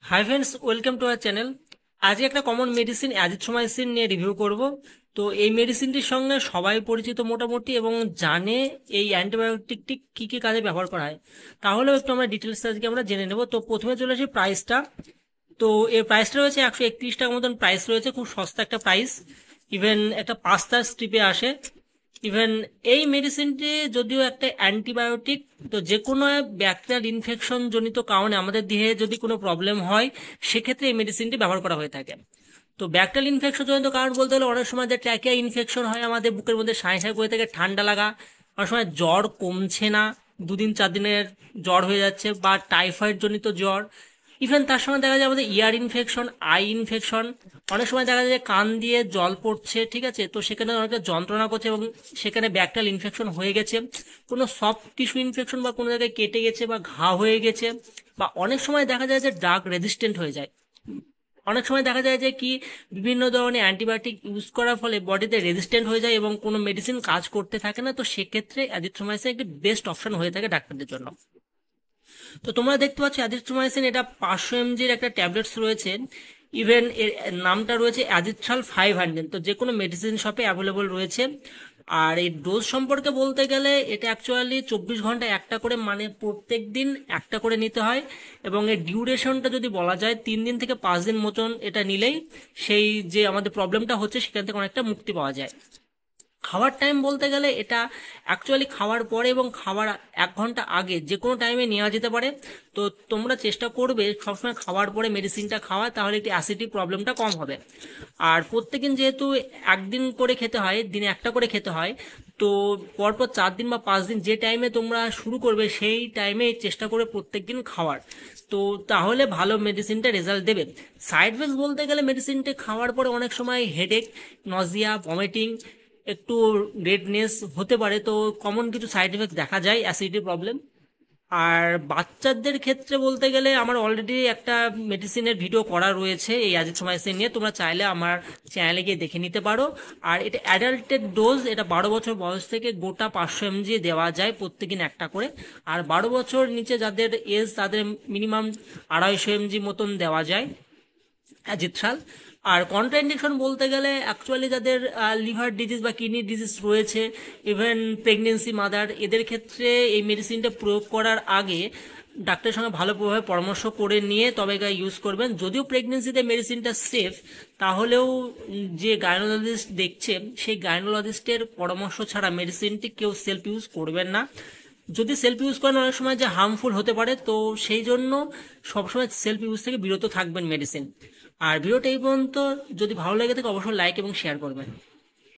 Hi friends, welcome to our channel. আজকে একটা common medicine azithromycin নিয়ে রিভিউ করব। তো এই মেডিসিনটির সঙ্গে সবাই পরিচিত মোটামুটি এবং জানে এই অ্যান্টিবায়োটিকটি কী কী কাজে ব্যবহার করা হয়। তাহলেও একটু আমরা ডিটেলস আজকে আমরা জেনে নেব। তো প্রথমে চলে আসি প্রাইসটা। তো এর প্রাইসটা রয়েছে 131 টাকা মতন প্রাইস রয়েছে, খুব সস্তা একটা প্রাইস। ইভেন একটা পাস্তার স্ট্রিপে আসে। ইভেন এই মেডিসিনটি যদিও একটা অ্যান্টিবায়োটিক, তো যে কোনো ব্যাকটেরিয়াল ইনফেকশন জনিত কারণে আমাদের দেহে যদি কোনো প্রবলেম হয়, সেক্ষেত্রে এই মেডিসিনটি ব্যবহার করা হয়ে থাকে। তো ব্যাকটেরিয়াল ইনফেকশন জনিত কারণ বলতে হলে অনেক সময় যে ট্র্যাকিয়া ইনফেকশন হয়, আমাদের বুকের মধ্যে সাঁই সাঁই করে থাকে, ঠান্ডা লাগা, অনেক সময় জ্বর কমছে না, 2 দিন 4 দিনের জ্বর হয়ে যাচ্ছে, বা টাইফয়েড জনিত জ্বর। ইভেন তার সঙ্গে দেখা যায় আমাদের ইয়ার ইনফেকশন, আই ইনফেকশন, অনেক সময় দেখা যায় যে কান দিয়ে জল পড়ছে, ঠিক আছে, তো সেখানে অনেকটা যন্ত্রণা করছে এবং সেখানে ব্যাকটেরিয়াল ইনফেকশন হয়ে গেছে, কোনো সফট টিস্যু ইনফেকশন বা কোনো জায়গায় কেটে গেছে বা ঘা হয়ে গেছে, বা অনেক সময় দেখা যায় যে ড্রাগ রেজিস্ট্যান্ট হয়ে যায়। অনেক সময় দেখা যায় যে কি বিভিন্ন ধরনের অ্যান্টিবায়োটিক ইউজ করার ফলে বডিতে রেজিস্ট্যান্ট হয়ে যায় এবং কোনো মেডিসিন কাজ করতে থাকে না, তো সেক্ষেত্রে অ্যাজিথ্রোমাইসিন একটি বেস্ট অপশন হয়ে থাকে ডাক্তারদের জন্য। তো তোমরা দেখতে পাচ্ছ অ্যাজিথ্রোমাইসিন এটা 500 mg একটা ট্যাবলেটস রয়েছে। ইভেন এর নামটা রয়েছে অ্যাজিথ্রাল 500, তো যে কোনো মেডিসিন শপে অ্যাভেলেবল রয়েছে। আর এই ডোজ সম্পর্কে বলতে গেলে এটা অ্যাকচুয়ালি 24 ঘন্টায় একটা করে, মানে প্রত্যেক দিন একটা করে নিতে হয়। এবং এর ডিউরেশনটা যদি বলা যায় 3 দিন থেকে 5 দিন মতন এটা নিলেই সেই যে আমাদের প্রবলেমটা হচ্ছে সেখান থেকে অনেকটা মুক্তি পাওয়া যায়। খাওয়ার টাইম বলতে গেলে এটা অ্যাকচুয়ালি খাওয়ার পরে এবং খাওয়ার 1 ঘন্টা আগে যে কোনো টাইমে নেওয়া যেতে পারে। তো তোমরা চেষ্টা করবে সবসময় খাওয়ার পরে মেডিসিনটা খাওয়া, তাহলে একটি অ্যাসিডিটি প্রবলেমটা কম হবে। আর প্রত্যেকদিন যেহেতু একদিন করে খেতে হয়, দিনে একটা করে খেতে হয়, তো পরপর 4 দিন বা 5 দিন যে টাইমে তোমরা শুরু করবে সেই টাইমে চেষ্টা করে প্রত্যেকদিন খাওয়ার। তো তাহলে ভালো মেডিসিনটা রেজাল্ট দেবে। সাইড এফেক্টস বলতে গেলে মেডিসিনটা খাওয়ার পরে অনেক সময় হেডেক, নজিয়া, ভমিটিং, একটু রেডনেস হতে পারে, তো কমন কিছু সাইড এফেক্ট দেখা যায় অ্যাসিডিটি প্রবলেম। আর বাচ্চাদের ক্ষেত্রে বলতে গেলে আমার অলরেডি একটা মেডিসিনের ভিডিও করা রয়েছে এই অ্যাজিথ্রোমাইসিন নিয়ে, তোমরা চাইলে আমার চ্যানেলে গিয়ে দেখে নিতে পারো। আর এটা অ্যাডাল্টের ডোজ, এটা 12 বছর বয়স থেকে গোটা 500 mg দেওয়া যায় প্রত্যেকদিন একটা করে। আর 12 বছর নিচে যাদের এজ তাদের মিনিমাম 250 mg মতন দেওয়া যায় অ্যাজিথ্রাল। আর কন্ট্রাইন্ডিকেশন বলতে গেলে অ্যাকচুয়ালি যাদের লিভার ডিজিজ বা কিডনি ডিজিজ রয়েছে, ইভেন প্রেগনেন্সি মাদার, এদের ক্ষেত্রে এই মেডিসিনটা প্রয়োগ করার আগে ডাক্তারের সঙ্গে ভালোভাবে পরামর্শ করে নিয়ে তবে ইউজ করবেন। যদিও প্রেগনেন্সিতে মেডিসিনটা সেফ, তাহলেও যে গাইনোলজিস্ট দেখছে সেই গাইনোলজিস্টের পরামর্শ ছাড়া মেডিসিনটি কেউ সেলফ ইউজ করবেন না। যদি সেলফ ইউজ করেন অনেক সময় যে হার্মফুল হতে পারে, তো সেই জন্য সবসময় সেলফ ইউজ থেকে বিরত থাকবেন মেডিসিন। আর ভিডিওটা এই পর্যন্ত, যদি ভালো লেগে থাকে অবশ্যই লাইক এবং শেয়ার করবেন।